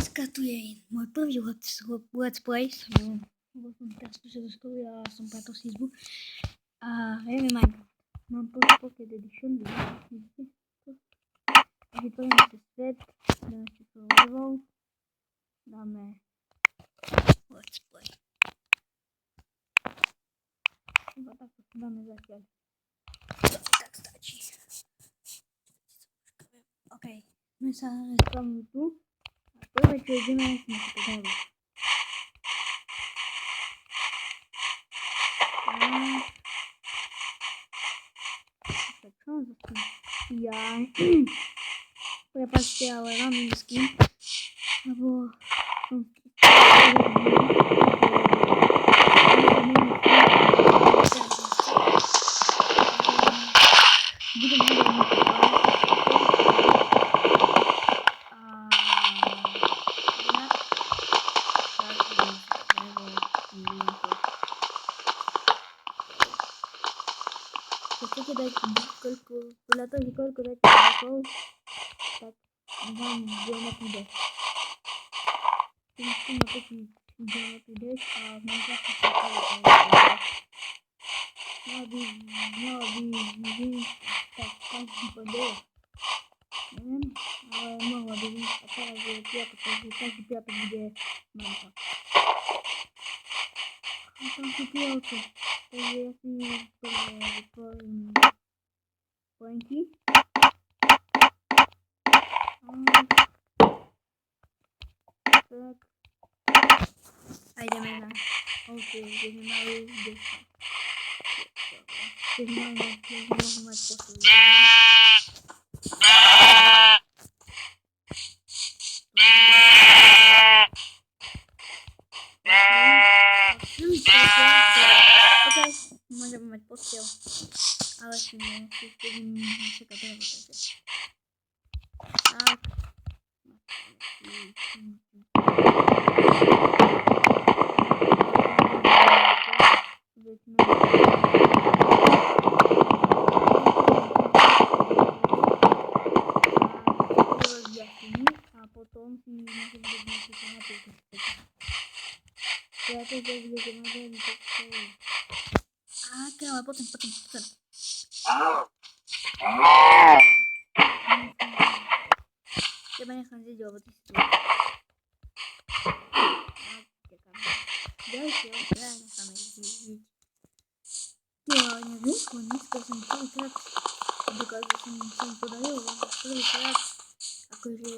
Skatuję mój prvý let's play. Bo som teraz prišiel do školy a som preto si izbu. A hrajeme Minecraft. Mám Pocket Edition, vidíte to? A vytvoríme si svet, dáme si to level, dáme let's play. Iba takto si dáme zatiaľ. Tak stačí. OK, my sa nespávame tu. A prvé čo ideme, sme si to dali. Ja prepačte, ale mám nízky, lebo som budem chcete dať podľa toho, že koľko dáte rokov, tak vám geometry dash. Tým napíšem geometry dash a v Minecraftu sa mala by tak každý podel. Neviem, ale mohla by byť a teraz je piatok, takže každý piatok bude Minecraft. A tam sú pielce. Takže ja si vytvorím pointy. Tak. A ideme na ovce, kde sme mali 10. Keď môžu mať posledný. Môžeme mať postiel, ale si budem čakať drevo, takže tak. A potom si môžem dať nejaké napríklad. Ja to budete mať ale potom. Teba nechám zjeť, lebo ty si tu. Ďalšie, ja nechám zjeť. Ja neviem, dneska som prvýkrát dokázal, že sa mi podarilo, prvýkrát, akože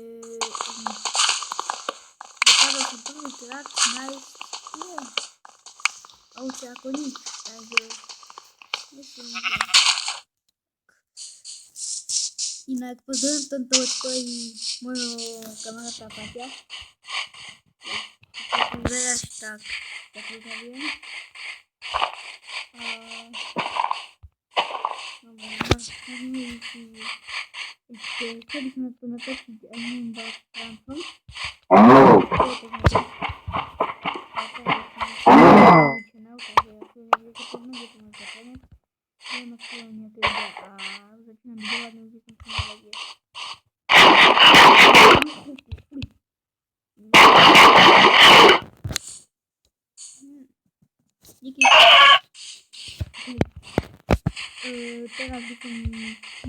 dokázal som prvýkrát nájsť, ovce ako nič, takže myslím, že inak pozdravujem v tomto let's play môjho kamaráta Paťa. Keď pozeráš, tak pozdravujem. Môžeme si ešte, chcel by som na to natočiť aj môjim bratrancom. Idem aktuálne nejaké videa a začínam dělat, že som si naladil. Díky. Teraz by som,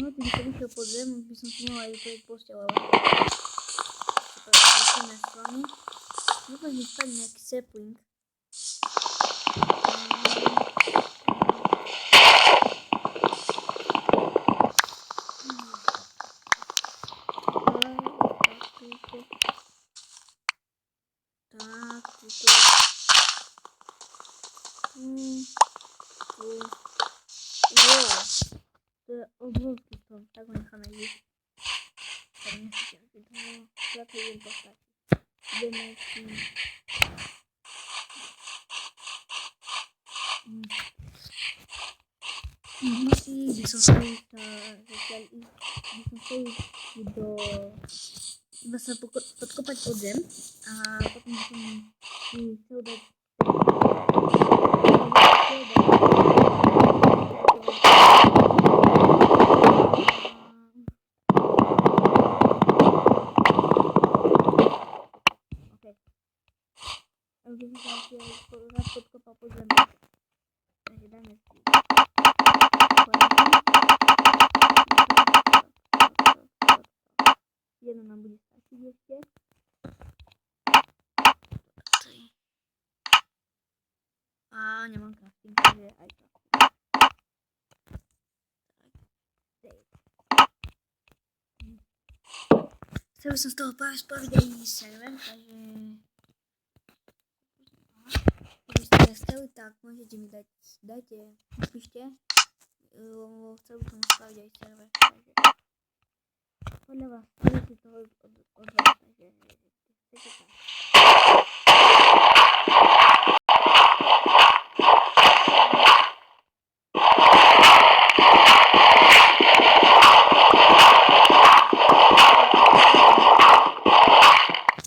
no ty by som vyšiel pod zem, by som si mohla aj vytvoriť posteľ, ale začneme s vami. Dúfam, že spadne nejaký sapling. Tak, tuto. To je obrovský strom, tak ho necháme žiť. Tak nechcem si toho zaklidím postať. Ideme si... by som chcel ísť do... iba sa podkopať pod zem a potom by som si chcel dať raz podkopał pod ziemią. Takže dáme si jedno nám bude stačiť ešte. A nemám crafting, takže aj crafting. Chcel som z toho spraviť aj server, takže keby ste chceli, tak môžete mi dajte, napíšte, lebo chcel by som spraviť aj server, takže podľa vás si toho odhľadať, takže chcete tak.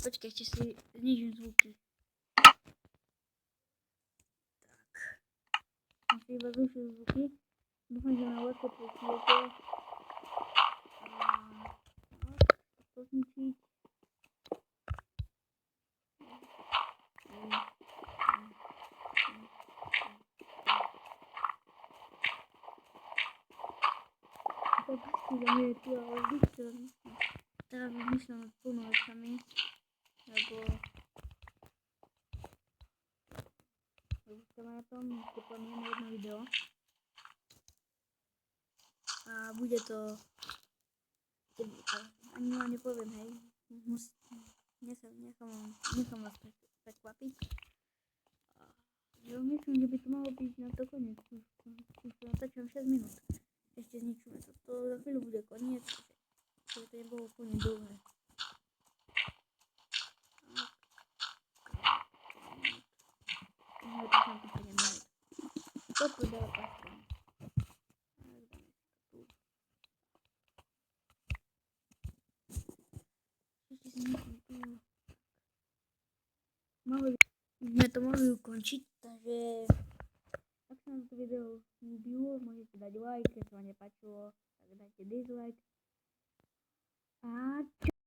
Počkej, ešte si znižím zvuky. Tak. Som si iba zrušil zvuky. Dúfam, že na ľahko počujete. Tak, to zničiť. Prepačte za mňa tu, ale vždycky teraz rozmýšľam nad plno vecami, lebo chceme na tom, že plánujeme jedno video a bude to, ani vám nepoviem, hej, nechám vás prekvapiť. Ja myslím, že by to malo byť na to koniec, už to natáčam 6 minút. Ešte zničíme to, za chvíľu bude koniec, takže to nebolo úplne dlhé. No to tam to 7 minút. Toto dáva paskom. Ešte si myslím tu. Sme to mohli ukončiť, takže ak sa vám to video ľúbilo, môžete dať like, keď sa vám nepáčilo, tak dajte dislike. A